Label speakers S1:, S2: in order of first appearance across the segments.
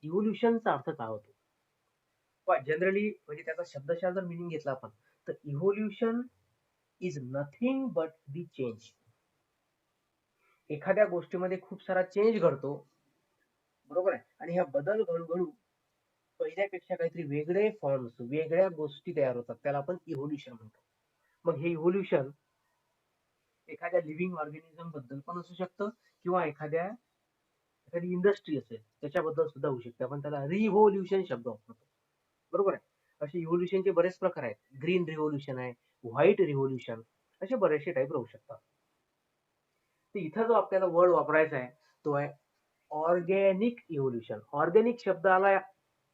S1: इव्होल्युशनचा अर्थ काय होतो? पण जनरली म्हणजे त्याचा शब्दशः जर मिनिंग घेतला आपण, तर evolution is nothing but the change. एखाद्या गोष्टीमध्ये खूप सारा चेंज घडतो, बरोबर आहे, आणि ह्या बदल घडू घडू पहिल्यापेक्षा काहीतरी वेगळे फॉर्म्स, वेगळ्या गोष्टी तयार होतात, त्याला आपण इव्होल्युशन म्हणतो. मग हे इव्होल्युशन एखाद्या लिव्हिंग ऑर्गॅनिझम बद्दल पण असू शकतं, किंवा एखादी इंडस्ट्री असेल त्याच्याबद्दल सुद्धा होऊ शकते. आपण त्याला रिव्होल्युशन शब्द वापरतो, बरोबर आहे. असे इव्होल्युशनचे बरेच प्रकार आहेत. ग्रीन रिव्होल्युशन आहे, व्हाईट रिव्होल्युशन, असे बरेचसे टाईप राहू शकतात. तर इथं जो आपल्याला वर्ड वापरायचा आहे तो आहे ऑर्गॅनिक इव्होल्युशन. ऑर्गॅनिक शब्दाला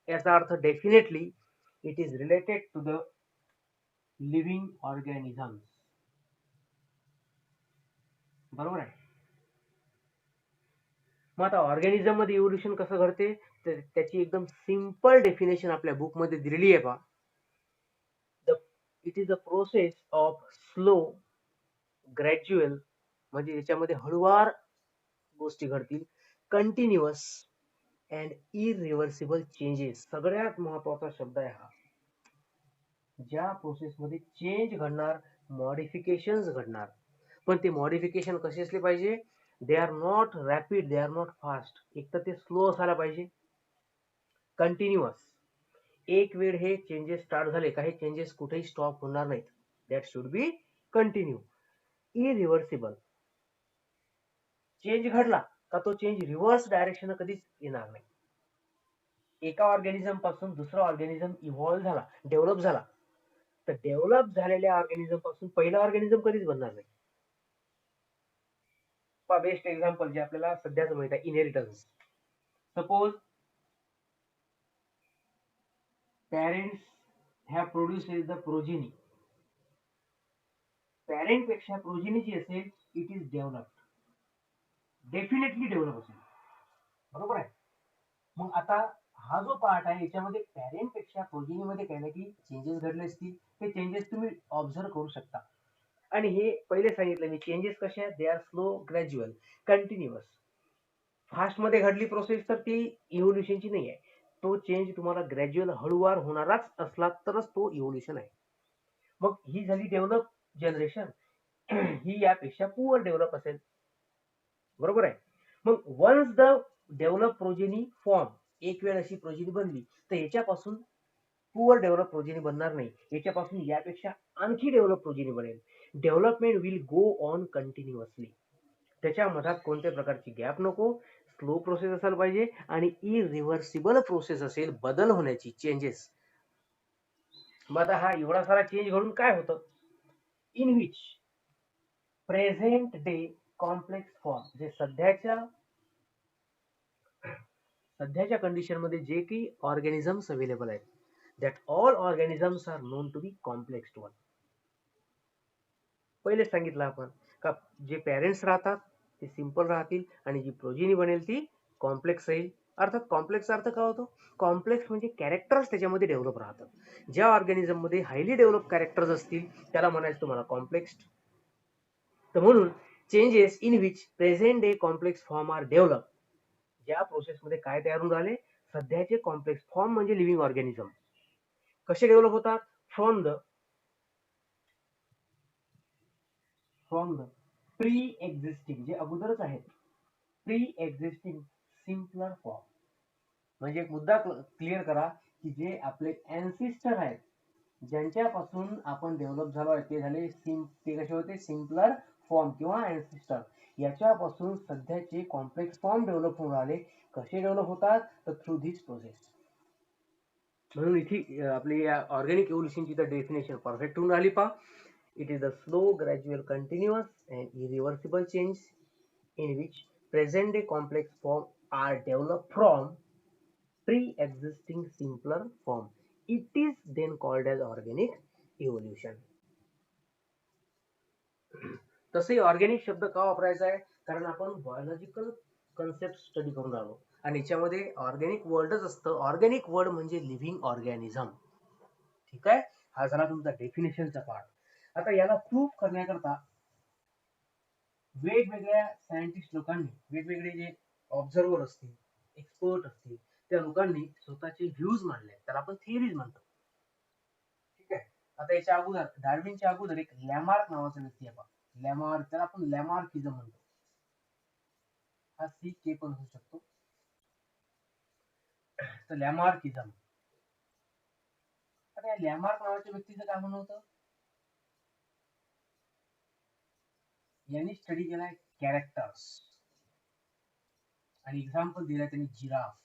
S1: याचा अर्थ definitely it is related to the living organism, बरोबर आहे. मग आता ऑर्गॅनिझम मध्ये इव्होल्युशन कसं घडते, तर त्याची एकदम सिंपल डेफिनेशन आपल्या बुक मध्ये दिलेली आहे पहा. It is a process of slow gradual, म्हणजे याच्यामध्ये हळूवार गोष्टी घडतील, कंटिन्युअस अँड इरिव्हर्सिबल चेंजेस. सगळ्यात महत्वाचा शब्द आहे हा. ज्या प्रोसेस मध्ये चेंज घडणार, मॉडिफिकेशन घडणार, पण ते मॉडिफिकेशन कसे असले पाहिजे? They are not rapid, they are not fast. एक तर ते स्लो असायला पाहिजे, कंटिन्युअस. एक वेळ हे चेंजेस स्टार्ट झाले का हे चेंजेस कुठेही स्टॉप होणार नाहीत. That should be continue. Irreversible, change घडला का तो चेंज रिव्हर्स डायरेक्शन कधीच येणार नाही. एका ऑर्गॅनिझम पासून दुसरा ऑर्गॅनिझम इव्हॉल्व्ह झाला, डेव्हलप झाला, तर डेव्हलप झालेल्या ऑर्गॅनिझम पासून पहिला ऑर्गॅनिझम कधीच बनणार नाही. बेस्ट एक्झाम्पल जे आपल्याला सध्याच माहित आहे, inheritance. Suppose parents have produce the progeny. Parent पेक्षा प्रोजेनी जी असेल it is developed, definitely develop असेल, बरोबर आहे. मग आता हा जो पार्ट आहे याच्यामध्ये पॅरेंट पेक्षा प्रोजेनी मध्ये काही ना काही चेंजेस घडले असतील, ते चेंजेस तुम्ही ऑब्झर्व करू शकता. आणि हे पहिले सांगितलं मी, चेंजेस कसे आहेत? They are slow gradual continuous. Fast मध्ये घडली प्रोसेस तर ती इव्होल्युशनची नाही आहे. तो चेंज तुम्हाला ग्रॅज्युअल हळूवार होणाराच असला तरच तो इव्होल्युशन आहे. मग ही झाली डेव्हलप जनरेशन. ही यापेक्षा पुअर डेव्हलप असेल, बरोबर आहे. मग once the develop progeny form, एक वेळ अशी प्रोजेनी बनली तर याच्यापासून पुअर डेव्हलप प्रोजेनी बनणार नाही, याच्यापासून यापेक्षा आणखी डेव्हलप प्रोजेनी बनेल. Development will go on continuously. त्याच्या मधात कोणत्या प्रकारची गॅप नको, स्लो प्रोसेस असायला पाहिजे, आणि इरिव्हर्सिबल प्रोसेस असेल बदल होण्याची, चेंजेस. मग आता हा एवढा सारा चेंज घडून काय होतं? In which present day complex form, जे सध्याच्या कंडिशन मध्ये जे काही ऑर्गॅनिझम्स अवेलेबल आहेत, that all organisms are known to be complex one. पहिले सांगितलं आपण का जे पेरेंट्स राहतात ते सिंपल राहतील, आणि जी प्रोजेनी बनेल ती कॉम्प्लेक्स राहील. अर्थात कॉम्प्लेक्सचा अर्थ काय होतो? कॉम्प्लेक्स म्हणजे कॅरेक्टर्स त्याच्यामध्ये डेव्हलप राहतात. ज्या ऑर्गॅनिझम मध्ये हायली डेव्हलप कॅरेक्टर्स असतील त्याला म्हणायचं तुम्हाला कॉम्प्लेक्स. तर म्हणून changes in which present day complex form are develop, ज्या प्रोसेसमध्ये काय तयार होऊन राहिले? सध्याचे कॉम्प्लेक्स फॉर्म म्हणजे लिव्हिंग ऑर्गॅनिझम कसे डेव्हलप होतात? फ्रॉम द प्री एक्झिस्टिंग, जे अगोदरच आहेत, प्री एक्झिस्टिंग सिम्पलर फॉर्म. म्हणजे एक मुद्दा क्लिअर करा की जे आपले एन्सिस्टर आहेत, ज्यांच्यापासून आपण डेव्हलप झालो आहे, ते झाले ते कसे होते? सिम्पलर फॉर्म किंवा एन्सिस्टर. याच्यापासून सध्याचे कॉम्प्लेक्स फॉर्म डेव्हलप होऊन राहिले. कसे डेव्हलप होतात? तर थ्रू धिस प्रोसेस. म्हणून इथे आपली ऑर्गॅनिक इव्होल्युशनची तर डेफिनेशन परफेक्ट होऊन राहिली पहा. It is a slow gradual continuous and irreversible change in which present day complex form are developed from pre-existing simpler form. It is then called as organic evolution. तसे organic शब्द का वापरायचा आहे? कारण आपण बायोलॉजिकल कन्सेप्ट स्टडी करून राहिलो, आणि याच्यामध्ये ऑर्गॅनिक वर्डच असतं. ऑर्गॅनिक वर्ड म्हणजे लिव्हिंग ऑर्गॅनिझम. ठीक आहे, हा झाला तुमचा डेफिनेशनचा पार्ट. आता याला प्रूफ करण्याकरता वेगवेगळ्या सायंटिस्ट लोकांनी, वेगवेगळे जे ऑब्झर्वर असतील, एक्सपर्ट असतील, त्या लोकांनी स्वतःचे व्ह्यूज मांडले, त्याला आपण थिअरीज म्हणतो. ठीक आहे. आता याच्या अगोदर डार्विनच्या अगोदर एक लॅमार्क नावाचा व्यक्ती आहे. लॅमार्क, त्याला आपण लॅमार्किझम म्हणतो. हा CK पण होऊ शकतो. तर लॅमार्किझम. आता या लॅमार्क नावाच्या व्यक्तीचं काय म्हणणं होतं? यांनी स्टडी केलाय कॅरेक्टर्स आणि एक्झाम्पल दिलाय त्यांनी जिराफ.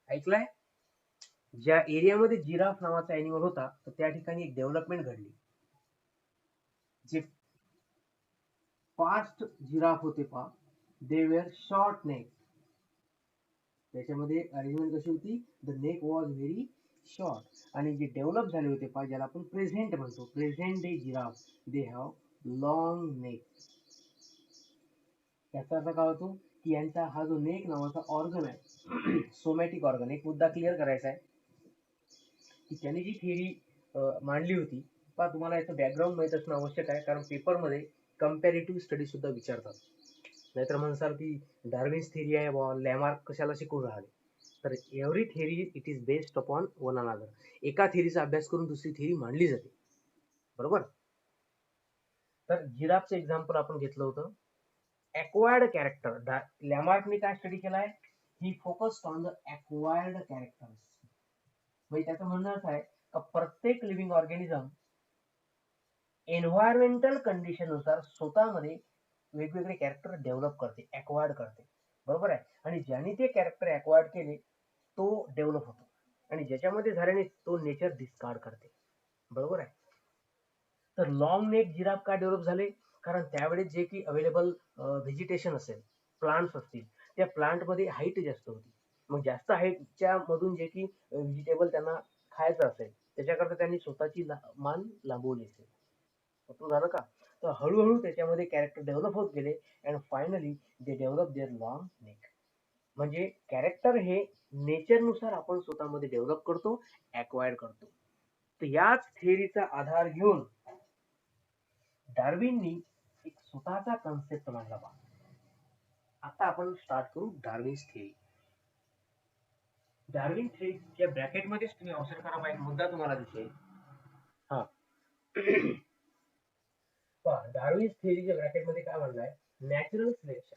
S1: ऐकलंय? ज्या एरियामध्ये जिराफ नावाचा अॅनिमल होता तर त्या ठिकाणी एक डेव्हलपमेंट घडली. जे फास्ट जिराफ होते पहा, दे वेअर शॉर्ट नेक. त्याच्यामध्ये अरेंजमेंट कशी होती? The neck was very short. आणि जे डेव्हलप झाले होते पहा, ज्याला आपण प्रेझेंट म्हणतो, present day giraffe, they have long neck. त्याचा अर्थ काय होतो की यांचा हा जो नेक नावाचा ऑर्गन आहे, सोमॅटिक ऑर्गन. एक मुद्दा क्लिअर करायचा आहे की त्याने जी थिअरी मांडली होती पहा, तुम्हाला याचं बॅकग्राऊंड माहित असणं आवश्यक आहे, कारण पेपरमध्ये कम्पॅरेटिव्ह स्टडी सुद्धा विचारतात. नाहीतर म्हणसाल की डार्विन्स थिअरी आहे बॉ, लॅमार्क कशाला शिकून राहिले. तर every theory it is based upon one another. एका थिअरीचा अभ्यास करून दुसरी थिअरी मांडली जाते, बरोबर. तर जिराफचं एक्झाम्पल आपण घेतलं होतं. ॲक्वायर्ड कॅरेक्टर, लॅमार्कने काय स्टडी केलाय? He focused on the acquired characters. म्हणजे त्याचं म्हणणं असं आहे का प्रत्येक लिव्हिंग ऑर्गॅनिझम एन्व्हायरमेंटल कंडिशन नुसार स्वतःमध्ये वेगवेगळे कॅरेक्टर डेव्हलप करते, ॲक्वायर्ड करते, बरोबर आहे. आणि ज्याने ते कॅरेक्टर ॲक्वायर्ड केले तो डेव्हलप होतो, आणि ज्याच्यामध्ये झाल्याने तो नेचर डिस्कार्ड करते, बरोबर आहे. तर लॉंग नेक जिराफ का डेव्हलप झाले? कारण त्यावेळेस जे की अवेलेबल व्हेजिटेशन असेल, प्लांट्स असतील, त्या प्लांटमध्ये हाईट जास्त होती. मग जास्त हाईटच्या मधून जे की व्हेजिटेबल त्यांना खायचं असेल, त्याच्याकरता त्यांनी स्वतःची मान लांबवली असेल. झालं का? तर हळूहळू त्याच्यामध्ये कॅरेक्टर डेव्हलप होत गेले and finally they develop their long neck. म्हणजे कॅरेक्टर हे नेचरनुसार आपण स्वतःमध्ये डेव्हलप करतो, ॲक्वायर्ड करतो. तर याच थिअरीचा आधार घेऊन डार्विननी एक स्वतःचा कन्सेप्ट मांडला बा. आता आपण स्टार्ट करू डार्विन्स थिअरी. डार्विन थिअरीच्या ब्रॅकेटमध्येच तुम्ही ऑब्झर्व करा, एक मुद्दा तुम्हाला दिसेल. हा डार्विन्स थिअरीच्या ब्रॅकेटमध्ये काय म्हणलाय? Natural selection.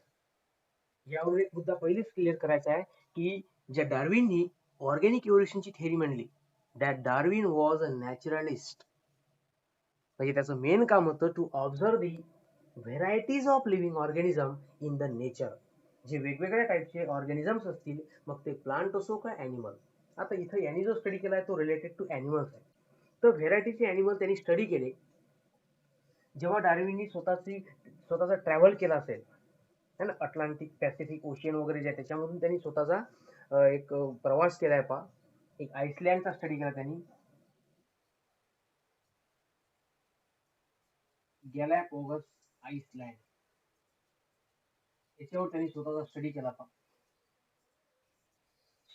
S1: यावर एक मुद्दा पहिलेच क्लिअर करायचा आहे की ज्या डार्विननी ऑर्गॅनिक इव्होल्युशनची थिअरी मांडली, that Darwin was a naturalist. म्हणजे त्याचं मेन काम होतं to observe the varieties of living organism in the nature. जे वेगवेगळ्या टाईपचे ऑर्गॅनिझम्स असतील, मग ते प्लांट असो का ॲनिमल. आता इथं यांनी जो स्टडी केलाय तो रिलेटेड टू ॲनिमल्स आहे. तर व्हेरायटीचे ॲनिमल त्यांनी स्टडी केले. जेव्हा डार्विननी स्वतःचा ट्रॅव्हल केला असेल है ना, अटलांटिक, पॅसिफिक ओशियन वगैरे जे आहे त्याच्यामधून त्यांनी स्वतःचा एक प्रवास केलाय पहा. एक आइसलँडचा स्टडी केला त्यांनी, गॅलापागोस आइसलँड. याच्यावर त्यांनी स्वतःचा स्टडी केला पहा.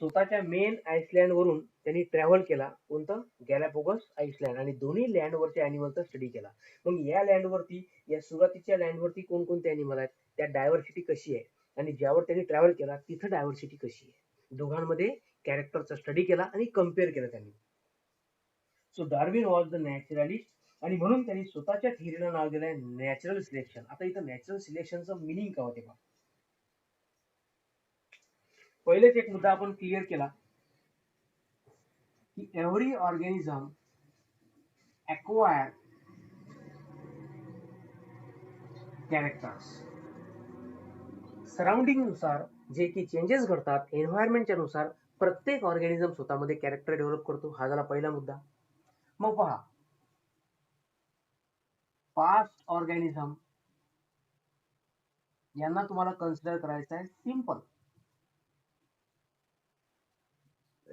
S1: स्वतःच्या मेन आइसलँड वरून त्यांनी ट्रॅव्हल केला, कोणतं? Galapagos Iceland. आणि दोन्ही लँडवरच्या अॅनिमलचा स्टडी केला. मग या लँडवरती, या सुरुवातीच्या लँडवरती कोणकोणते अॅनिमल आहेत, त्या डायव्हर्सिटी कशी आहे, आणि ज्यावर त्यांनी ट्रॅव्हल केला तिथं डायव्हर्सिटी कशी आहे, दोघांमध्ये कॅरेक्टरचा स्टडी केला आणि कम्पेअर केलं त्यांनी. So Darwin was the naturalist, आणि म्हणून त्यांनी स्वतःच्या थिअरीला नाव दिलंय नॅचरल सिलेक्शन. आता इथं नॅचरल सिलेक्शनचं मिनिंग काय होते पहा. पहिलेच एक मुद्दा आपण क्लिअर केला की every organism acquire characters. Surrounding नुसार जे की चेंजेस घडतात, एन्व्हायरमेंटच्या नुसार प्रत्येक ऑर्गॅनिझम स्वतःमध्ये कॅरेक्टर डेव्हलप करतो. हा झाला पहिला मुद्दा. मग पहा, पास्ट ऑर्गॅनिझम यांना तुम्हाला कन्सिडर करायचं आहे सिंपल.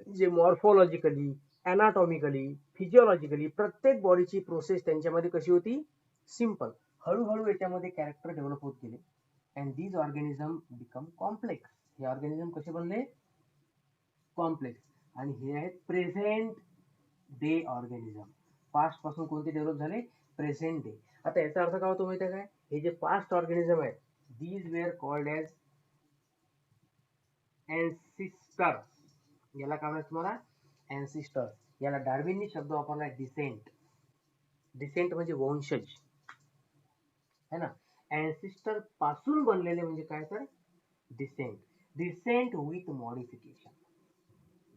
S1: जे मॉर्फोलॉजिकली, अनाटॉमिकली, फिजिओलॉजिकली प्रत्येक बॉडीची प्रोसेस त्यांच्यामध्ये कशी होती? सिंपल. हळूहळू याच्यामध्ये कॅरेक्टर डेव्हलप होत गेले and these organism become complex. हे ऑर्गॅनिझम कसे बनले? कॉम्प्लेक्स. आणि हे आहेत प्रेझेंट डे ऑर्गॅनिझम. पास्ट पासून कोणते डेव्हलप झाले? Present day. आता याचा अर्थ काय होतो माहिती आहे काय? हे जे पास्ट ऑर्गॅनिझम आहेत, दीज वेअर कॉल्ड ॲज एन्सिस्टर, याला काय म्हणायचं तुम्हाला, एन्सिस्टर. याला डार्विननी शब्द वापरलाय डिसेंट. डिसेंट म्हणजे वंशज है ना. एन्सिस्टर पासून बनलेले म्हणजे काय तर डिसेंट. Decent with modification.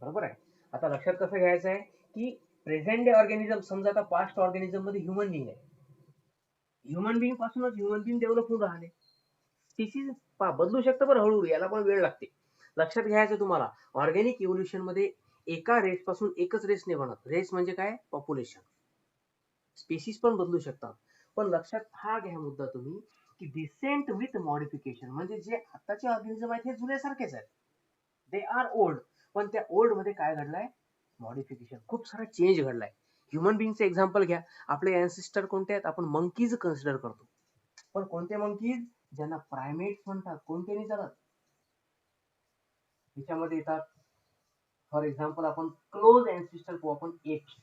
S1: बरोबर आहे. आता लक्षात कसं घ्यायचं आहे की प्रेझेंट डे ऑर्गॅनिझम, समजा आता पास्ट ऑर्गॅनिझम मध्ये ह्युमन बिंग आहे. ह्युमन बिंग पासूनच ह्युमन बिंग डेव्हलप होऊन राहिले. स्पीसीज बदलू शकतं पण हळूहळू, याला पण वेळ लागते. लक्षात घ्यायचं तुम्हाला, ऑर्गॅनिक इव्होल्युशन मध्ये एका रेस पासून एकच रेस नाही बनत. रेस म्हणजे काय, पॉप्युलेशन. स्पेसिस पण बदलू शकतात. पण लक्षात हा घ्या मुद्दा तुम्ही की डिसेंट विथ मॉडिफिकेशन म्हणजे जे आताचे ऑर्गॅनिझम आहेत हे जुन्यासारखेच आहेत. दे आर ओल्ड, पण त्या ओल्ड मध्ये काय घडलंय, मॉडिफिकेशन, खूप सारा चेंज घडलाय. ह्युमन बिंगचे एक्झाम्पल घ्या. आपले अँसेस्टर कोणते आहेत, आपण मंकीज कन्सिडर करतो. पण कोणते मंकीज, ज्यांना प्रायमेट्स म्हणतात, कोणते नाही चालत. त्याच्यामध्ये येतात फॉर एक्झाम्पल आपण क्लोज अँसेस्टर पाहू आपण, एप्स.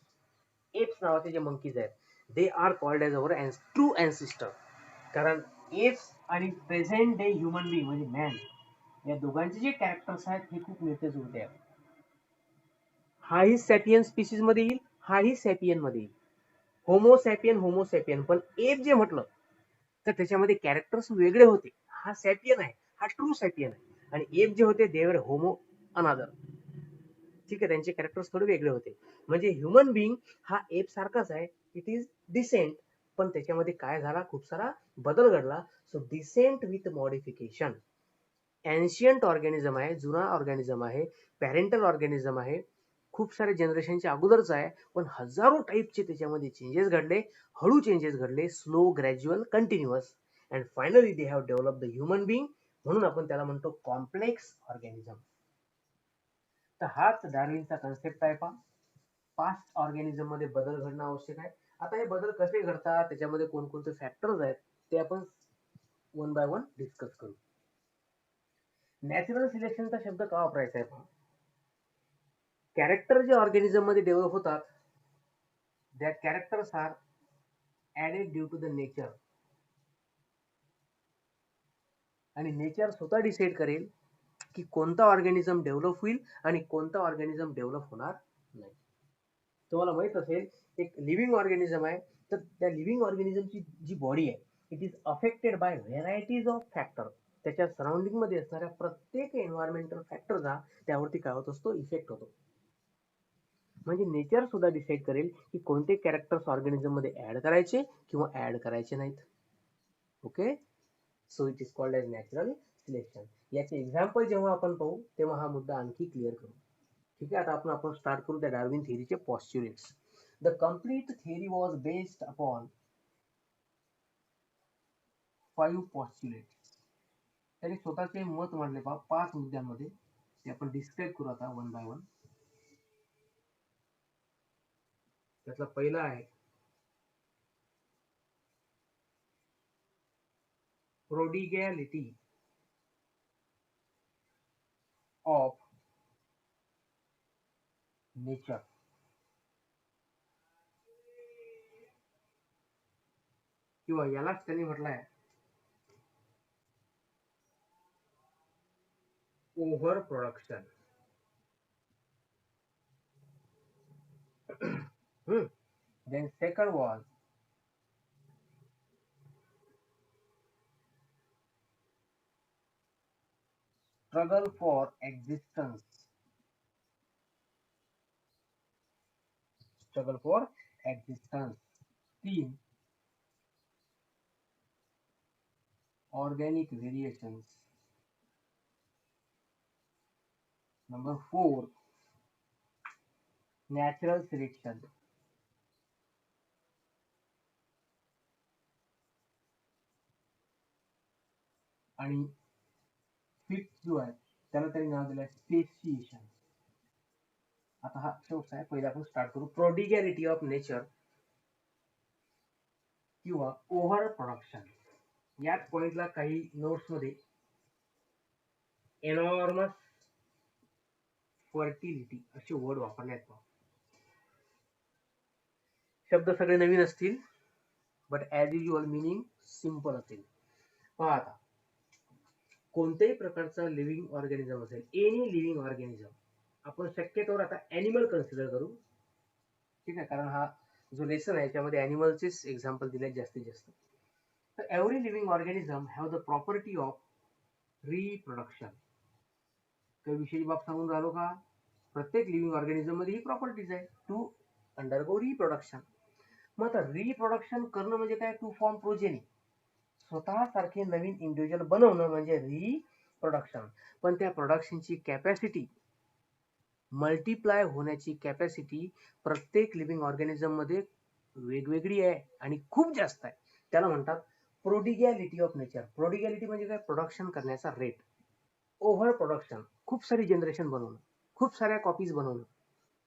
S1: एप्स नावाचे जे मंकीज आहेत, they are called as our true ancestor. कारण एप्स आणि प्रेझेंट डे ह्युमन बिंग म्हणजे मॅन, या दोघांचे जे कॅरेक्टर्स आहेत हे खूप मिळते जुळते आहेत. हाही सॅपियन स्पीसीज मध्ये येईल, हाही सॅपियन मध्ये येईल. होमोसॅपियन. पण एप जे म्हटलं तर त्याच्यामध्ये कॅरेक्टर्स वेगळे होते. हा सॅपियन आहे, हा ट्रू सॅपियन आहे. आणि एप जे होते देवर होमो अनादर. ठीक आहे, त्यांचे कॅरेक्टर्स थोडे वेगळे होते. म्हणजे ह्युमन बिंग हा एप सारखाच आहे, इट इज डिसेंट. पण त्याच्यामध्ये काय झाला, खूप सारा बदल घडला. So descent with modification. Ancient organism आहे, जुना ऑर्गॅनिझम आहे, पॅरेंटल ऑर्गॅनिझम आहे, खूप सारे जनरेशनच्या अगोदरच आहे. पण हजारो टाईपचे त्याच्यामध्ये चेंजेस घडले, हळू चेंजेस घडले, slow, gradual, continuous, and finally they have develop the human being. म्हणून आपण त्याला म्हणतो कॉम्प्लेक्स ऑर्गॅनिझम. तर हाच डार्विनचा कन्सेप्ट आहे. पास्ट ऑर्गॅनिझम मध्ये बदल घडणं आवश्यक आहे. आता हे बदल कसे घडतात, त्याच्यामध्ये कोणकोणते फॅक्टर्स आहेत, ते आपण वन बाय वन डिस्कस करू. नॅचरल सिलेक्शनचा शब्द का वापरायचा आहे, कॅरेक्टर जे ऑर्गॅनिझम मध्ये डेव्हलप होतात, that characters are added due to the nature. आणि नेचर स्वतः डिसाईड करेल की कोणता ऑर्गॅनिझम डेव्हलप होईल आणि कोणता ऑर्गॅनिझम डेव्हलप होणार नाही. तुम्हाला माहित असेल, एक लिव्हिंग ऑर्गॅनिझम आहे, तर त्या लिव्हिंग ऑर्गॅनिझमची जी बॉडी आहे, it is affected by varieties of factor. त्याच्या सराउंडिंग मध्ये असणाऱ्या प्रत्येक एन्व्हायरमेंटल फॅक्टरचा त्यावरती काय होत असतो, इफेक्ट होतो. म्हणजे नेचर सुद्धा डिसाईड करेल की कोणते कॅरेक्टर्स ऑर्गॅनिझम मध्ये ऍड करायचे किंवा ऍड करायचे नाहीत. Okay, so it is called as natural selection. याचे एक्झाम्पल जेव्हा आपण पाहू तेव्हा हा मुद्दा आणखी क्लिअर करू. ठीक आहे, आता आपण स्टार्ट करू त्या डार्विन थिअरीचे postulates. The complete theory was based upon 5 postulates. त्यांनी स्वतःचे मत मांडले 5 मुद्द्यांमध्ये. ते आपण डिस्क्राईब करू आता वन बाय वन. त्यातला पहिला आहे प्रोडिगॅलिटी ऑफ नेचर. किंवा यालाच त्यांनी म्हटलंय over production. Then second was struggle for existence. Struggle for existence. 3 organic variations. Number 4 natural selection. आणि फिफ्थ जो आहे त्याला त्यांनी नाव दिलं स्पेसिएशन. आता हा शेवटचा आहे. पहिला आपण स्टार्ट करू प्रोडिगॅलिटी ऑफ नेचर किंवा ओव्हर प्रोडक्शन. याच पॉइंटला काही नोट्स मध्ये एनॉर्मस फर्टिलिटी असे वर्ड वापरण्यात. शब्द सगळे नवीन असतील, but as usual meaning simple असेल. पहा आता, कोणत्याही प्रकारचा लिव्हिंग ऑर्गॅनिझम असेल, एनी लिव्हिंग ऑर्गॅनिझम, आपण शक्यतोवर आता ॲनिमल कन्सिडर करू, ठीक आहे, कारण हा जो लेसन आहे याच्यामध्ये ॲनिमलचेच एक्झाम्पल दिले जास्तीत जास्त. तर every living organism have the property of reproduction. काही विषयी बाब सांगून राहिलो का? प्रत्येक लिव्हिंग ऑर्गॅनिझम मध्ये ही प्रॉपर्टीज आहे, टू अंडरगो रिप्रोडक्शन. मग आता रिप्रोडक्शन करणं म्हणजे काय? टू फॉर्म प्रोजेनी, स्वतः सारखे नवीन इंडिव्हिज्युअल बनवणं म्हणजे रिप्रोडक्शन. पण त्या प्रोडक्शनची कॅपॅसिटी, मल्टिप्लाय होण्याची कॅपॅसिटी प्रत्येक लिव्हिंग ऑर्गॅनिझम मध्ये वेगवेगळी आहे आणि खूप जास्त आहे. त्याला म्हणतात प्रोडिगॅलिटी ऑफ नेचर. प्रोडिगॅलिटी म्हणजे काय? प्रोडक्शन करण्याचा रेट. ओव्हर प्रोडक्शन, खूप सारी जनरेशन बनवणं, खूप साऱ्या कॉपीज बनवणं.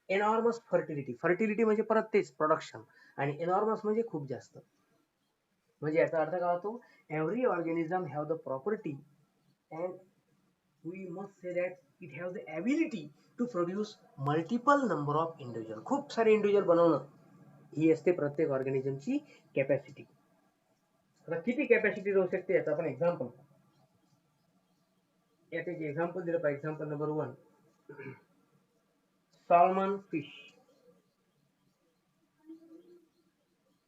S1: एनॉर्मस फर्टिलिटी, फर्टिलिटी म्हणजे परत तेच प्रोडक्शन, आणि एनॉर्मस म्हणजे खूप जास्त. म्हणजे याचा अर्थ काय होतो? Every organism have the property and we must say that it have the ability to produce multiple number of individual. खूप सारे इंडिव्हिज्युअल बनवणं ही असते प्रत्येक ऑर्गॅनिझमची कॅपॅसिटी. आता किती कॅपॅसिटी राहू शकते याचा आपण एक्झाम्पल, यात एक एक्झाम्पल दिलं पाहिजे. Example number 1, salmon fish.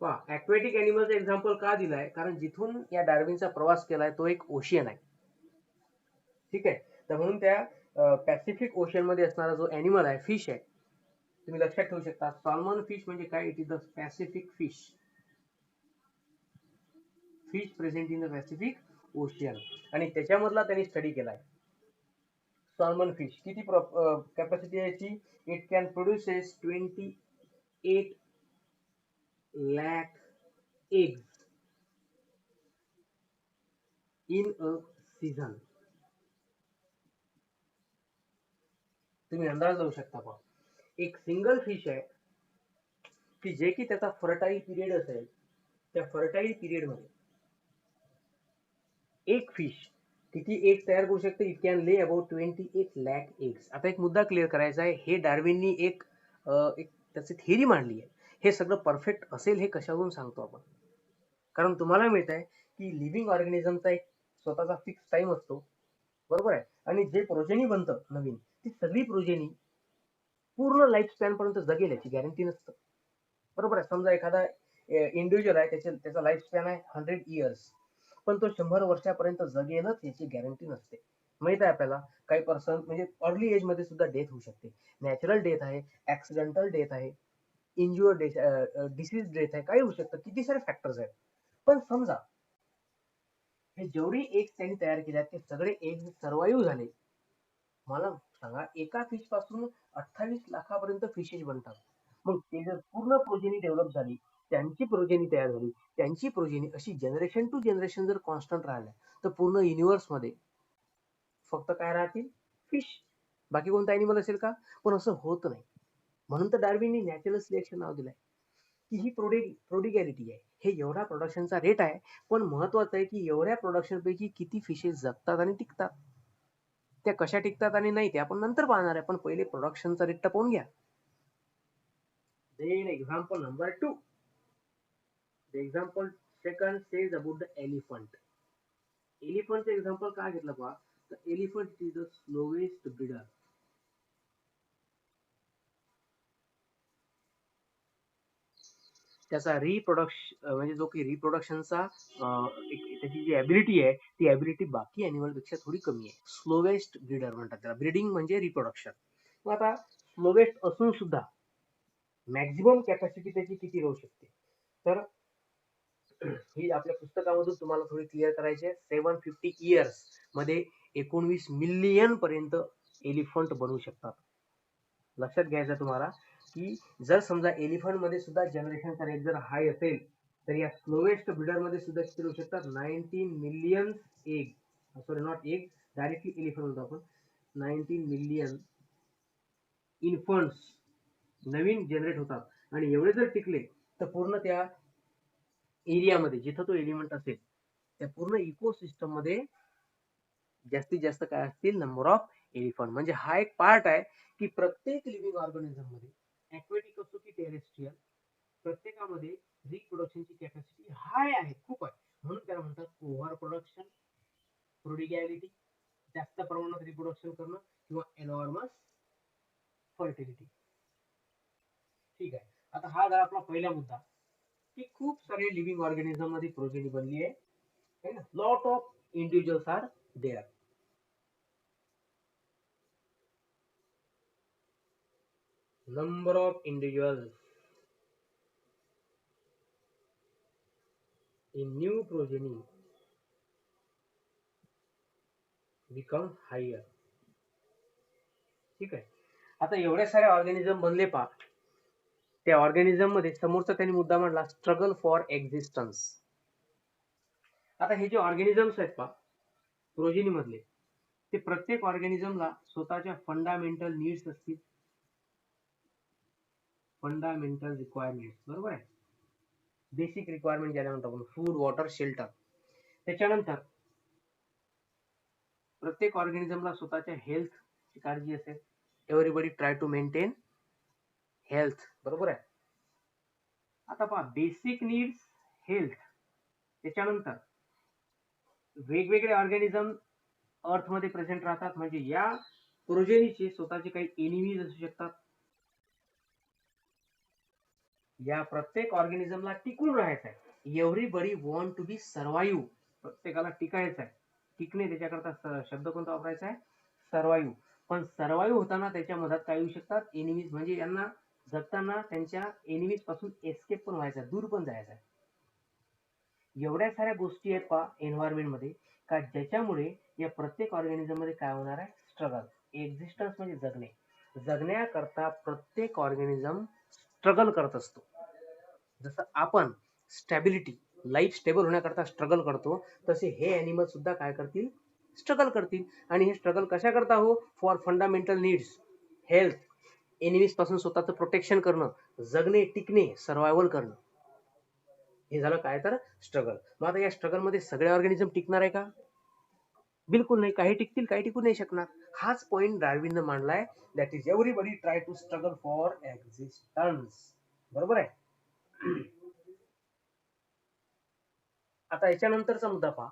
S1: पहा, ॲक्वेटिक ॲनिमलचं एक्झाम्पल का दिलाय? कारण जिथून या डार्विनचा प्रवास केलाय तो एक ओशियन आहे, ठीक आहे. तर म्हणून त्या पॅसिफिक ओशियन मध्ये असणारा जो ॲनिमल आहे, फिश आहे, तुम्ही लक्षात ठेवू शकता. सॅल्मन फिश म्हणजे काय? It is the Pacific fish, fish present in the Pacific ocean. आणि त्याच्यामधला त्यांनी स्टडी केलाय. सॅल्मन फिश किती कॅपॅसिटी आहे याची? It can produces 28 lakh eggs in a season. तुम्ही अंदाज लावू शकता. पहा, एक सिंगल फिश आहे की जे की त्याचा फर्टाईल पिरियड असेल, त्या फर्टाईल पिरियड मध्ये एक फिश किती एग तयार करू शकते? इट कॅन ले अबाउट 28 lakh eggs. आता एक मुद्दा क्लिअर करायचा आहे. हे डार्विननी एक त्याची थिअरी मांडली आहे. हे सगळं परफेक्ट असेल हे कशावरून सांगतो आपण? कारण तुम्हाला माहित आहे की लिव्हिंग ऑर्गॅनिझमचा एक स्वतःचा फिक्स टाइम असतो, बरोबर आहे. आणि जे प्रोजेनी बनतं नवीन, ती सगळी प्रोजेनी पूर्ण लाईफ स्पॅन पर्यंत जगेल याची गॅरंटी नसतं, बरोबर आहे. समजा एखादा इंडिव्हिज्युअल आहे, त्याचा लाईफ स्पॅन आहे 100 इयर्स, पण तो 100 वर्षापर्यंत जगेलच याची गॅरंटी नसते. माहित आहे आपल्याला, काही पर्सन म्हणजे अर्ली एज मध्ये सुद्धा डेथ होऊ शकते. नॅचरल डेथ आहे, ऍक्सिडेंटल डेथ आहे, इंज्युअर डेथ, डिसीज डेथ आहे, काही होऊ शकतं, किती सारे फॅक्टर्स आहेत. पण समजा हे जेवढी एग्स त्यांनी तयार केल्या ते सगळे एग्स सर्वाईव्ह झाले, मला सांगा, एका फिश पासून 28 लाखापर्यंत फिशेस बनतात. मग ते जर पूर्ण प्रोजेनी डेव्हलप झाली, त्यांची प्रोजेनी तयार झाली, त्यांची प्रोजेनी अशी जनरेशन टू जनरेशन जर कॉन्स्टंट राहिल्या, तर पूर्ण युनिव्हर्स मध्ये फक्त काय राहतील? फिश. बाकी कोणता ॲनिमल असेल का? पण असं होत नाही. म्हणून तर डार्विनने नॅचरल सिलेक्शन नाव दिलंय, की ही प्रोडिगॅलिटी आहे. हे एवढा प्रोडक्शनचा रेट आहे, पण महत्वाचं आहे की एवढ्या प्रोडक्शन पैकी किती फिशेस जगतात आणि टिकतात. त्या कशा टिकतात आणि नाही ते आपण नंतर पाहणार आहे, पण पहिले प्रोडक्शनचा रेट पाहून घ्या. Then example number 2. The example second says about the elephant. Elephant example काय घेतलं पहा, तर elephant is the slowest breeder. त्याचा रिप्रोडक्शन म्हणजे जो की रिप्रोडक्शनचा त्याची जी ॲबिलिटी आहे, ती ॲबिलिटी बाकी ॲनिमल पेक्षा थोडी कमी आहे. स्लोवेस्ट ब्रीडर म्हणतात त्याला. ब्रीडिंग म्हणजे रिप्रोडक्शन. मग आता स्लोवेस्ट असून सुद्धा मॅक्झिमम कॅपॅसिटी त्याची किती राहू शकते? तर ही आपल्या पुस्तकामधून तुम्हाला थोडी क्लिअर करायची आहे. 750 इयर्स मध्ये 19 मिलियन पर्यंत एलिफंट बनवू शकतात. लक्षात घ्यायचं तुम्हाला की जर समजा एलिफंट मध्ये सुद्धा जनरेशनचा रेट जर हाय असेल, तर या स्लोवेस्ट ब्रीडर मध्ये सुद्धा किती होऊ शकतात? 19 million egg, sorry not egg, directly elephant म्हणतो आपण. 19 मिलियन इन्फंट्स नवीन जनरेट होतात. आणि एवढे जर टिकले तर पूर्ण त्या एरियामध्ये जिथं तो एलिमेंट असेल, त्या पूर्ण इकोसिस्टम मध्ये जास्तीत जास्त काय असतील? Number of elephant. म्हणजे हा एक पार्ट आहे की प्रत्येक लिव्हिंग ऑर्गॅनिझम मध्ये, ॲक्वेटिक असो की टेरेस्ट्रियल, प्रत्येकामध्ये रिप्रोडक्शनची कॅपॅसिटी हाय आहे, खूप आहे. म्हणून त्याला म्हणतात ओव्हर प्रोडक्शन, प्रोडिगॅलिटी जास्त प्रमाणात रिप्रोडक्शन करणं किंवा एनॉर्मस फर्टिलिटी. ठीक आहे. आता हा झाला आपला पहिला मुद्दा की खूप सारे लिव्हिंग ऑर्गॅनिझम मध्ये प्रोजेनी बनली आहे ना. Lot of individuals are there. Number of individuals in new progeny become higher. ठीक आहे. आता एवढे सारे ऑर्गॅनिझम बनले पा, त्या ऑर्गॅनिझम मध्ये समोरचा त्यांनी मुद्दा मांडला स्ट्रगल फॉर एक्झिस्टन्स. आता हे जे ऑर्गॅनिझम्स आहेत पा प्रोजेनी मधले, ते प्रत्येक ऑर्गॅनिझमला स्वतःच्या फंडामेंटल नीड्स असतील, फंडामेंटल रिक्वायरमेंट. बरोबर आहे. बेसिक रिक्वायरमेंट ज्याला म्हणतो आपण, फूड, वॉटर, शेल्टर. त्याच्यानंतर प्रत्येक ऑर्गॅनिझमला स्वतःच्या हेल्थची काळजी असेल. Everybody try to maintain health. बरोबर आहे. आता पहा, बेसिक नीड्स, हेल्थ. त्याच्यानंतर वेगवेगळे ऑर्गॅनिझम अर्थ मध्ये प्रेझेंट राहतात, म्हणजे या प्रोजेनीचे स्वतःचे काही एनिमीज असू शकतात. या प्रत्येक ऑर्गॅनिझमला टिकून राहायचं आहे. Everybody want to be survive. प्रत्येकाला टिकायचं आहे. टिकणे त्याच्याकरता शब्द कोणता वापरायचा आहे? सर्वाइव्ह. पण सर्वाइव्ह होताना त्याच्या मधात काय येऊ शकतात? एनिमीज. म्हणजे यांना जगताना त्यांच्या एनिमीज पासून एस्केप पण व्हायचा, दूर पण जायचं आहे. एवढ्या साऱ्या गोष्टी आहेत पा एन्व्हायरमेंट मध्ये का ज्याच्यामुळे या प्रत्येक ऑर्गॅनिझम मध्ये काय होणार आहे? स्ट्रगल. एक्झिस्टन्स म्हणजे जगणे. जगण्याकरता प्रत्येक ऑर्गॅनिझम स्ट्रगल करत असतो. जसं आपण स्टॅबिलिटी, लाईफ स्टेबल होण्याकरता स्ट्रगल करतो, तसे हे ॲनिमल सुद्धा काय करतील? स्ट्रगल करतील. आणि हे स्ट्रगल कशा करता हो? For fundamental needs, health, enemies पासून स्वतःचं प्रोटेक्शन करणं, जगणे, टिकणे, सर्वायवल करणं. हे झालं काय तर स्ट्रगल. मग आता या स्ट्रगल मध्ये सगळे ऑर्गॅनिझम टिकणार आहे का? बिलकुल नाही. काही टिकतील, काही टिकू नाही शकणार. हाच पॉइंट डार्विनने मांडलाय. That is everybody try to struggle for existence. बरोबर आहे. आता याच्यानंतरचा मुद्दा पहा,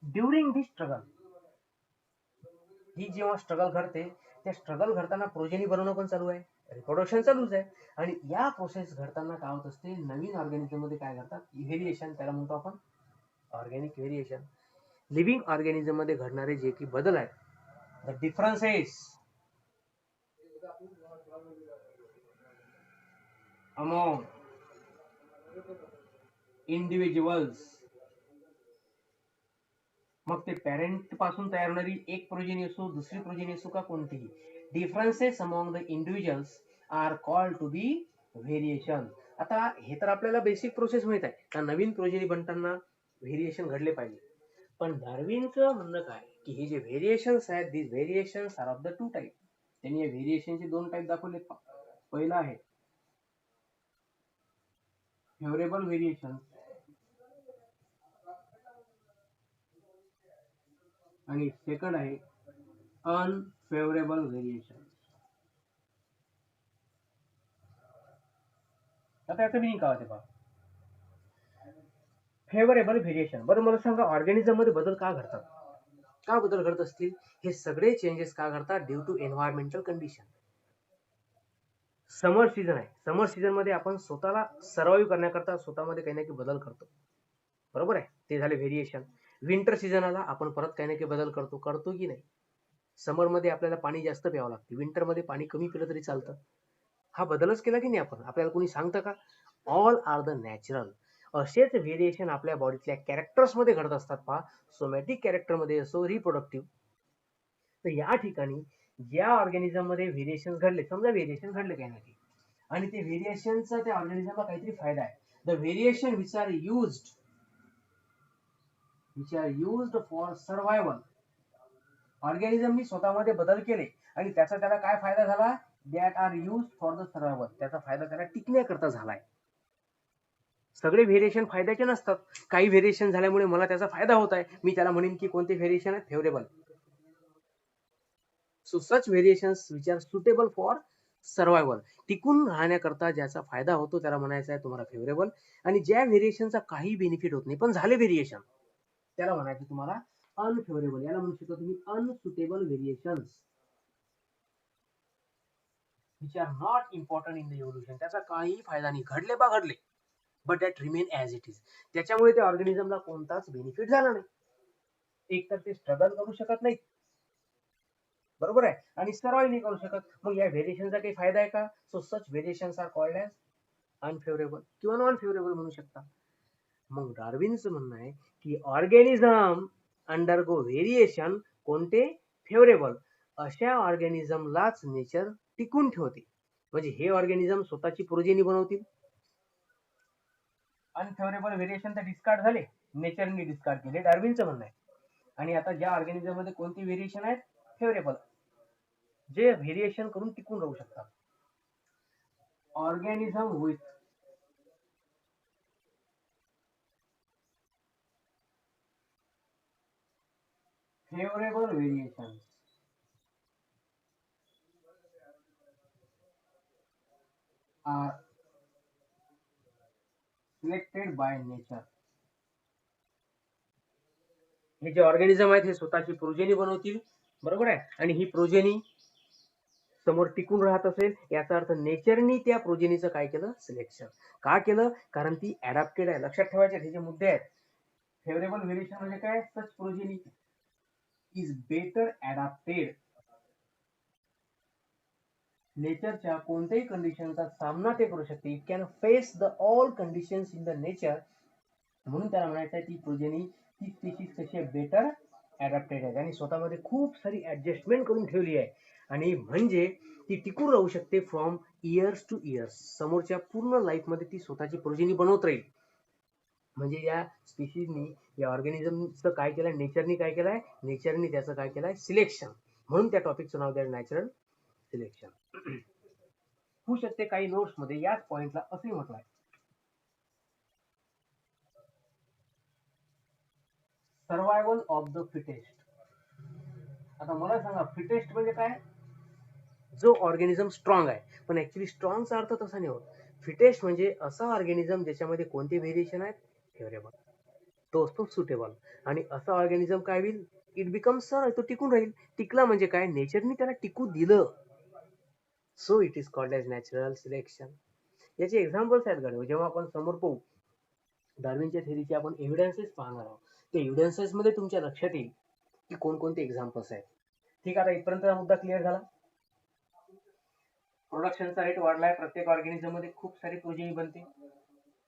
S1: ड्युरिंग दी स्ट्रगल. ही जेव्हा स्ट्रगल घडते, त्या स्ट्रगल घडताना प्रोजेनी बनवणं पण चालू आहे, रिप्रोडक्शन चालूच आहे. आणि या प्रोसेस घडताना काय होत असते? नवीन ऑर्गॅनिझम मध्ये काय घडतात? व्हेरिएशन. त्याला म्हणतो आपण ऑर्गॅनिक व्हेरिएशन. लिव्हिंग ऑर्गॅनिझम मध्ये घडणारे जे की बदल आहेत, द डिफरन्सेस अमॉंग इंडिव्हिज्युअल्स. मग ते पॅरेंट पासून तयार होणारी एक प्रोजेनी असो, दुसरी प्रोजेनी असो का कोणतीही, differences among the individuals are called to be variation. आता हे तर आपल्याला बेसिक प्रोसेस माहित आहे का नवीन प्रोजेनी बनताना व्हेरिएशन घडले पाहिजे. पण डार्विनचं म्हणणं काय की हे जे व्हेरिएशन्स आहेत, this variations are of the two type. त्यांनी या व्हेरिएशनचे दोन टाईप दाखवले. पहिला आहे फेवरेबल व्हेरिएशन आणि सेकंड आहे अनफेवरेबल व्हेरिएशन. आता याचं मिनिंग काय होते पहा. Favourable variation. बरं मला सांगा, ऑर्गॅनिझम मध्ये बदल का घडतात? का बदल घडत असतील? हे सगळे चेंजेस का घडतात? Due to environmental condition. Summer season आहे. समर सीझन मध्ये आपण स्वतःला सर्वाइव्ह करण्याकरता स्वतःमध्ये काही ना काही बदल करतो. बरोबर आहे. ते झाले व्हेरिएशन. विंटर सीझन आला, आपण परत काही ना काही बदल करतो की नाही? समर मध्ये आपल्याला पाणी जास्त प्यावं लागते, विंटर मध्ये पाणी कमी पिलं तरी चालतं. हा बदलच केला की नाही आपण? आपल्याला कोणी सांगतं का? All are the natural. असेच व्हेरिएशन आपल्या बॉडीतल्या कॅरेक्टर्स मध्ये घडत असतात पहा. सोमॅटिक कॅरेक्टर मध्ये असो, रिप्रोडक्टिव्ह. तर या ठिकाणी ज्या ऑर्गॅनिझम मध्ये व्हेरिएशन घडले, समजा व्हेरिएशन घडले काही नाही, आणि ते व्हेरिएशनचा त्या ऑर्गॅनिझमला काहीतरी फायदा आहे. The variation which are used for survival. ऑर्गॅनिझमनी स्वतःमध्ये बदल केले आणि त्याचा त्याला काय फायदा झाला? That are used for the survival. त्याचा फायदा त्याला टिकण्याकरता झालाय. सगळे व्हेरिएशन फायद्याचे नसतात. काही व्हेरिएशन झाल्यामुळे मला त्याचा फायदा होत आहे, मी त्याला म्हणेन की कोणते व्हेरिएशन आहेत? Favourable. So such variations which are suitable for survival. टिकून राहण्याकरता ज्याचा फायदा होतो त्याला म्हणायचं आहे तुम्हाला फेवरेबल. आणि ज्या व्हेरिएशनचा काही बेनिफिट होत नाही पण झाले व्हेरिएशन, त्याला म्हणायचं तुम्हाला अनफेवरेबल, याला म्हणू शकता तुम्ही unsuitable variations which are not important in the evolution. त्याचा काही फायदा नाही, घडले बा घडले, but that remain as it is. त्याच्यामुळे त्या ऑर्गॅनिझमला कोणताच बेनिफिट झाला नाही. एक तर ते स्ट्रगल करू शकत नाही, बरोबर आहे, आणि सर्वाइव्ह नाही करू शकत. मग या व्हेरिएशनचा काही फायदा आहे का? So such variations are called as unfavourable किंवा नॉन फेवरेबल म्हणू शकता. मग डार्विनचं म्हणणं आहे की ऑर्गॅनिझम अंडरगो व्हेरिएशन कोणते? फेवरेबल. अशा ऑर्गॅनिझमलाच नेचर टिकून ठेवते. म्हणजे हे ऑर्गॅनिझम स्वतःची प्रोजेनी बनवतील. अनफेवरेबल व्हेरिएशन तर डिस्कार्ड झाले, नेचरने डिस्कार्ड केले, डार्विनचं म्हणणं आहे. आणि आता ज्या ऑर्गॅनिझम मध्ये कोणती व्हेरिएशन आहेत? फेवरेबल, जे व्हेरिएशन करून टिकून राहू शकतात. Organism with favorable variations are selected by nature. हे जे ऑर्गॅनिझम आहेत हे स्वतःची प्रोजेनी बनवतील, बरोबर आहे, आणि ही प्रोजेनी समोर टिकून राहत असेल, याचा अर्थ नेचरनी त्या प्रोजेनीचं काय केलं? सिलेक्शन. का केलं? कारण ती अडॅप्टेड आहे. लक्षात ठेवायचे हे जे मुद्दे आहेत. फेवरेबल व्हेरिएशन म्हणजे काय? सच प्रोजेनी इज बेटर अडॅप्टेड, नेचरच्या कोणत्याही कंडिशनचा सामना ते करू शकते. It can face the all conditions in the nature. म्हणून त्याला म्हणायचं आहे ती प्रोजेनी, ती स्पीशीज कशी आहे? बेटर अडॅप्टेड आहे, आणि स्वतःमध्ये खूप सारी ऍडजस्टमेंट करून ठेवली आहे, आणि म्हणजे ती टिकून राहू शकते फ्रॉम इयर्स टू इयर्स. समोरच्या पूर्ण लाईफ मध्ये ती स्वतःची प्रोजेनी बनवत राहील. म्हणजे या स्पीशीजनी, या ऑर्गॅनिझमचं काय केलंय? नेचरनी काय केलंय? नेचरनी त्याचं काय केलंय? सिलेक्शन. म्हणून त्या टॉपिकचं नाव द्या नॅचरल सिलेक्शन. होऊ शकते काही नोट्स मध्ये याच पॉइंटला असे म्हटलंय, सर्वायवल ऑफ द फिटेस्ट. आता मला सांगा, फिटेस्ट म्हणजे काय? जो ऑर्गॅनिझम स्ट्रॉंग आहे. पण ऍक्च्युली स्ट्रॉंगचा अर्थ तसा नाही होत. फिटेस्ट म्हणजे असा ऑर्गॅनिझम ज्याच्यामध्ये कोणते व्हेरिएशन आहेत? फेवरेबल, तो असतो सुटेबल. आणि असा ऑर्गॅनिझम काय होईल? इट बिकम्स सरळ, तो टिकून राहील. टिकला म्हणजे काय? नेचरनी त्याला टिकू दिलं. So it is called as natural selection. याचे एक्झाम्पल्स आहेत गडे, जेव्हा आपण समोर पाहू डार्विनच्या थेरीचे आपण एव्हिडन्सेस पाहणार आहोत. ते एव्हिडन्सेस मध्ये तुमच्या लक्षात येईल की कोणकोणते एक्झाम्पल्स आहेत. ठीक आहे, आता इथपर्यंत हा मुद्दा क्लिअर झाला. प्रोडक्शनचा रेट वाढलाय, प्रत्येक ऑर्गॅनिझम मध्ये खूप सारी प्रोजेनी बनते.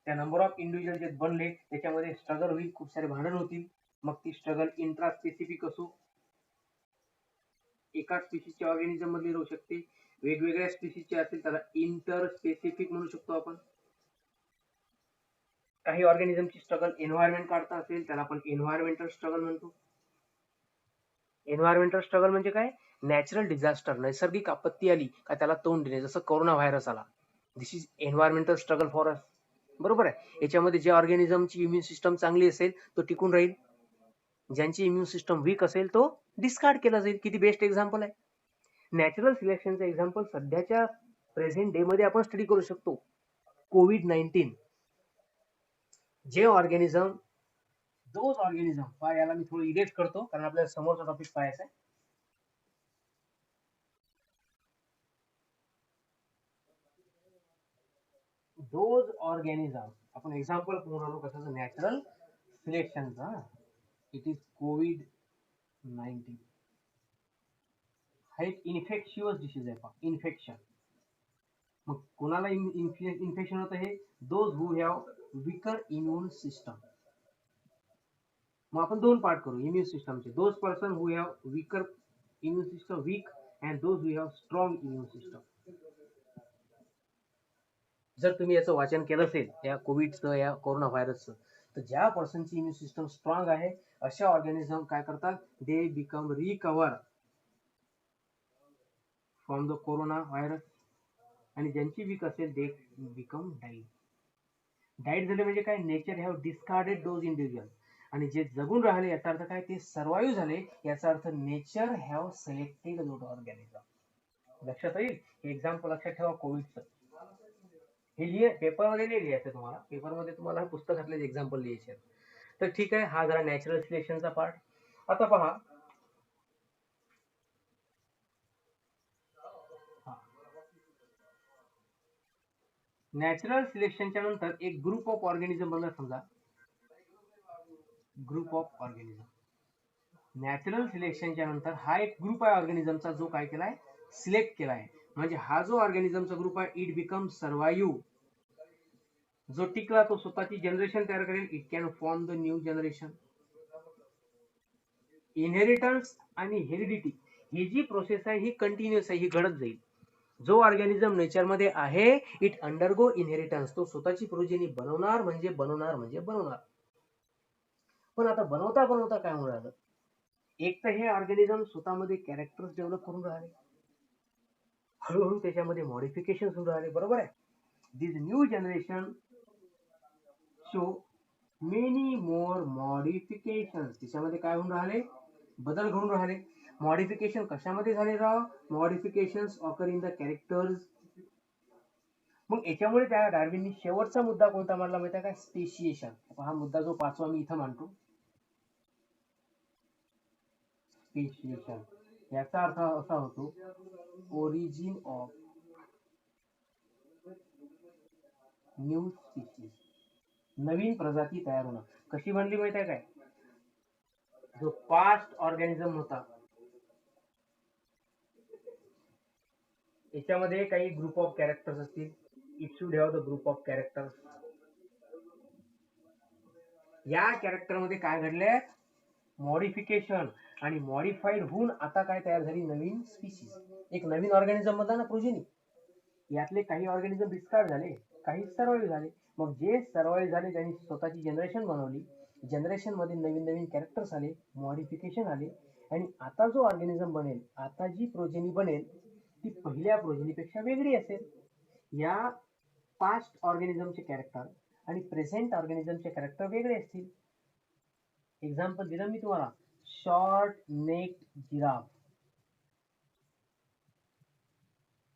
S1: त्या नंबर ऑफ इंडिव्हिज्युअल जे बनले त्याच्यामध्ये स्ट्रगल होईल, खूप सारे भांडण होतील. मग ती स्ट्रगल इंट्रा स्पेसिफिक असो, एका स्पीशीजच्या ऑर्गॅनिझम मध्ये राहू शकते, वेगवेगळ्या स्पीशीजचे असेल त्याला इंटर स्पेसिफिक म्हणू शकतो आपण. काही ऑर्गॅनिझमची स्ट्रगल एन्व्हायरमेंट काढता असेल त्याला आपण एन्व्हायरमेंटल स्ट्रगल म्हणतो. एन्व्हायरमेंटल स्ट्रगल म्हणजे काय? नॅचरल डिझास्टर, नैसर्गिक आपत्ती आली का त्याला तोंड देणे, जसं कोरोना व्हायरस आला. This is environmental struggle for us, बरोबर आहे. याच्यामध्ये जे ऑर्गॅनिझमची इम्युन सिस्टम चांगली असेल तो टिकून राहील, ज्यांची इम्युन सिस्टम वीक असेल तो डिस्कार्ड केला जाईल. किती बेस्ट एक्झाम्पल आहे. नॅचरल सिलेक्शनचं एक्झाम्पल सध्याच्या प्रेझेंट डे मध्ये आपण स्टडी करू शकतो. कोविड-19, जे ऑर्गॅनिझम, दोज ऑर्गॅनिझम, याला मी थोडं इरेज करतो कारण आपल्याला समोरचा टॉपिक पाहायचा आहे. दोज ऑर्गॅनिझम, आपण एक्झाम्पल पाहून आलो कशाचं? नॅचरल सिलेक्शनचा. इट इज कोविड-19. हा एक इन्फेक्शियस डिसीज आहे, इन्फेक्शन. मग कोणाला इन्फेक्शन होतं? हे those who have weaker immune system. मग आपण दोन पार्ट करू इम्युन सिस्टमचे. Those person who have weaker immune system, weak, and those who have strong immune system. जर तुम्ही याचं वाचन केलं असेल या कोविडचं, या कोरोना व्हायरसचं, तर ज्या पर्सनची इम्युन सिस्टम स्ट्रॉंग आहे अशा ऑर्गॅनिझम काय करतात? They become recover from the corona virus. आणि ज्यांची वीक असेल दे बिकम डाईड. डाईड झाले म्हणजे काय? Nature have discarded those individual. आणि जे जगून राहिले याचा अर्थ काय? ते सर्वाईव्ह झाले. याचा earth nature have selected those organism. लक्षात येईल. हे एक्झाम्पल लक्षात ठेवा कोविडचं. हे लिहे पेपरमध्ये नाही लिहायचं तुम्हाला, पेपरमध्ये तुम्हाला पुस्तकातले एक्झाम्पल लिहायचे. तर ठीक आहे, हा झाला नॅचरल सिलेक्शनचा पार्ट. आता पहा, नॅचरल सिलेक्शनच्या नंतर एक ग्रुप ऑफ ऑर्गॅनिझम बनला. समजा ग्रुप ऑफ ऑर्गॅनिझम, नॅचरल सिलेक्शनच्या नंतर हा एक ग्रुप आहे ऑर्गॅनिझमचा जो काय केलाय, सिलेक्ट केलाय. म्हणजे हा जो ऑर्गॅनिझमचा ग्रुप आहे, इट बिकम सर्वाइव्ह. जो टिकला तो स्वतःची जनरेशन तयार करेल. It can form the new generation. Inheritance आणि हेरिडिटी ही जी प्रोसेस आहे ही कंटिन्युअस आहे, ही घडत जाईल. जो ऑर्गॅनिझम नेचरमध्ये आहे, इट अंडरगो इनहेरिटन्स. तो स्वतःची प्रोजेनी बनवणार म्हणजे बनवणार. पण आता बनवता बनवता काय होऊन राहिलं, एक तर हे ऑर्गॅनिझम स्वतःमध्ये कॅरेक्टर्स डेव्हलप करून राहिले, हळूहळू त्याच्यामध्ये मॉडिफिकेशन सुरू राहिले. बरोबर आहे. This new generation show many more modification. त्याच्यामध्ये काय होऊन राहिले, बदल घडून राहिले. मॉडिफिकेशन कशामध्ये झाले राव, modification occur in the characters. मग याच्यामुळे त्या डार्विननी शेवटचा मुद्दा कोणता मांडला माहिती आहे का, स्पेशिएशन. हा मुद्दा जो पाचवा मी इथं मांडतो, स्पेशिएशन. याचा अर्थ असा होतो, ओरिजिन ऑफ न्यू स्पीशीज. नवीन प्रजाती तयार होणं. कशी बनली माहिती आहे काय, जो पास्ट ऑर्गॅनिझम होता याच्यामध्ये काही ग्रुप ऑफ कॅरेक्टर्स असतील. It should have the group of characters. या कॅरेक्टर मध्ये काय घडले, मॉडिफिकेशन. आणि मॉडिफाईड होऊन आता काय तयार झाली, नवीन स्पीशीज. एक नवीन ऑर्गॅनिझम मध्ये ना प्रोजेनी, यातले काही ऑर्गॅनिझम डिस्कार्ड झाले, काही सर्वाइव्ह झाले. मग जे सर्वाइव्ह झाले त्यांनी स्वतःची जनरेशन बनवली. जनरेशन मध्ये नवीन नवीन कॅरेक्टर्स आले, मॉडिफिकेशन आले. आणि आता जो ऑर्गॅनिझम बनेल, आता जी प्रोजेनी बनेल ती पहिल्या प्रोजेनीपेक्षा वेगळी असेल. या पास्ट ऑर्गॅनिझमचे कॅरेक्टर आणि प्रेझेंट ऑर्गॅनिझमचे कॅरेक्टर वेगळे असतील. एक्झाम्पल दिलं मी तुम्हाला, शॉर्ट नेक जिराफ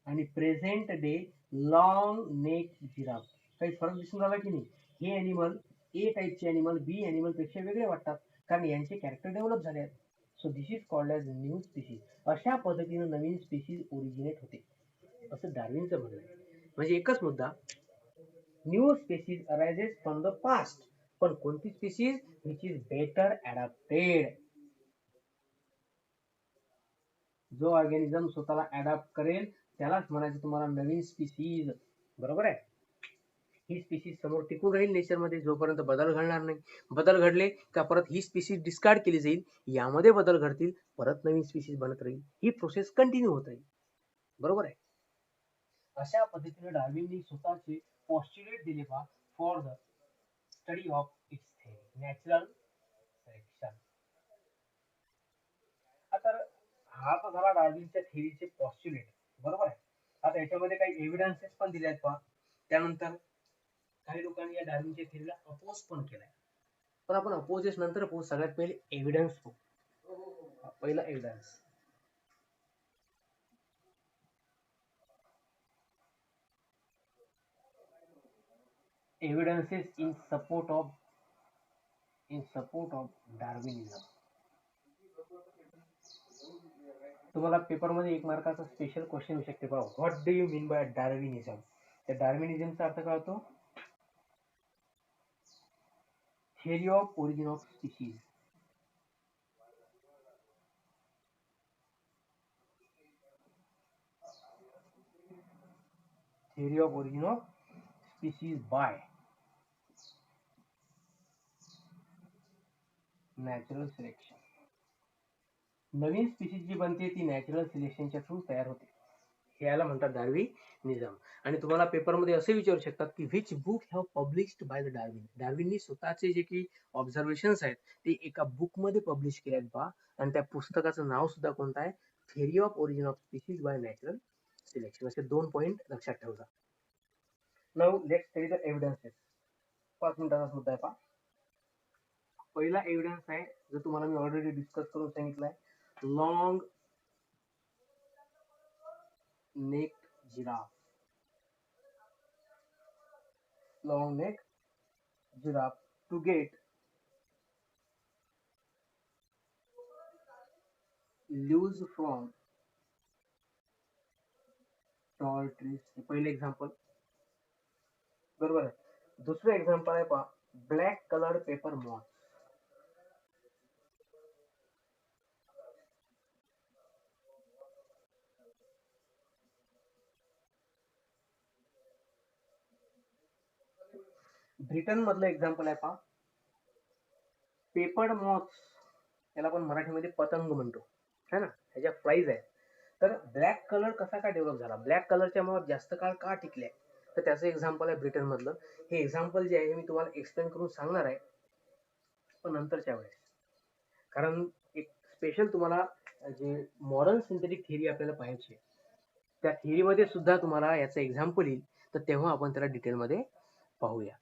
S1: आणि present day long neck giraffe. काही फरक दिसून आला की नाही. हे अॅनिमल ए टाईपचे अॅनिमल बी अॅनिमल पेक्षा वेगळे वाटतात, कारण यांचे कॅरेक्टर डेव्हलप झाले आहेत. So this is called as new species. अशा पद्धतीने नवीन स्पीशीज ओरिजिनेट होते, असं डार्विनचं म्हणणं आहे. म्हणजे एकच मुद्दा, new species arises from the past. पण कोणती species, which is better adapted. जो ऑर्गॅनिझम स्वतःला अडॅप्ट करेल त्यालाच म्हणायचं तुम्हाला नवीन स्पीशीज. बरोबर आहे. ही स्पीशीज समोर टिकून राहील नेचरमध्ये जोपर्यंत बदल घडणार नाही. बदल घडले का परत ही स्पीशीज डिस्कार्ड केली जाईल, यामध्ये बदल घडतील, परत नवीन स्पीशीज बनत राहील. ही प्रोसेस कंटिन्यू होत राहील. बरोबर आहे. अशा पद्धतीने डार्विननी स्वतःचे पॉस्ट्युलेट दिले बा for the study of its theory, natural selection. आता हा तर झाला डार्विनच्या थेअरीचे पॉस्ट्युलेट. बरोबर आहे. आता याच्यामध्ये काही एव्हिडन्सेस पण दिले आहेत पहा. त्यानंतर काही लोकांनी या डार्विनच्या थेअरीला अपोज पण केलाय. पण आपण अपोजेस नंतर पाहू, सगळ्यात पहिले एव्हिडन्स पाहू. पहिला evidence, evidences in support of Darwinism. तुम्हाला पेपरमध्ये एक मार्काचा स्पेशल क्वेश्चन येऊ शकते पहा, what do you mean by Darwinism. त्या डार्विनिझमचा अर्थ काय होतो, theory of origin of species. Theory of origin of species by natural selection. नवीन स्पीशीज जी बनते ती नॅचरल सिलेक्शनच्या थ्रू तयार होते. याला म्हणतात डार्विनिझम. आणि तुम्हाला पेपरमध्ये असे विचारू शकतात की which book have published by the Darwin. डार्विननी स्वतःचे जे की ऑब्झर्वेशन्स आहेत ते एका बुक मध्ये पब्लिश केले आहेत पहा. आणि त्या पुस्तकाचं नाव सुद्धा कोणतं आहे, theory of origin of species by natural selection. असे 2 पॉइंट लक्षात ठेवता. Now let's study the evidences. 5 मिनिटाचा मुद्दा आहे पहा. पहिला एव्हिडन्स आहे जो तुम्हाला मी ऑलरेडी डिस्कस करून सांगितलाय, long neck giraffe. long neck giraffe to get leaves from tall trees, हे पहिले एक्झाम्पल बरोबर आहे. दुसरं एक्झाम्पल आहे पहा, black colour pepper moth. Britain मधलं एक्झाम्पल आहे पहा, पेपर्ड मॉथ, याला आपण मराठीमध्ये पतंग म्हणतो है ना, ह्याच्या प्राइस आहे. तर ब्लॅक कलर कसा काय डेव्हलप झाला, ब्लॅक कलरच्या मॉथ जास्त काळ का टिकल्या, तर त्याचं एक्झाम्पल आहे ब्रिटन मधलं. हे एक्झाम्पल जे आहे मी तुम्हाला एक्सप्लेन करून सांगणार आहे पण नंतरच्या वेळेस, कारण एक स्पेशल तुम्हाला जे मॉडर्न सिंथेटिक थिअरी आपल्याला पाहायची आहे, त्या थिअरीमध्ये सुद्धा तुम्हाला याचं एक्झाम्पल येईल, तर तेव्हा आपण त्याला डिटेलमध्ये पाहूया.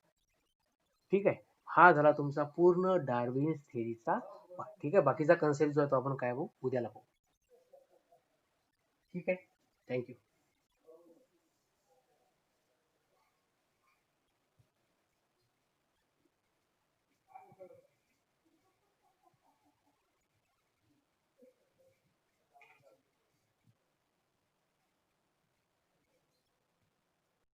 S1: ठीक आहे, हा झाला तुमचा पूर्ण डार्विन्स थिअरीचा. ठीक आहे, बाकीचा कन्सेप्ट जो आहे तो आपण काय बघू, उद्याला पाहू. ठीक आहे, थँक्यू.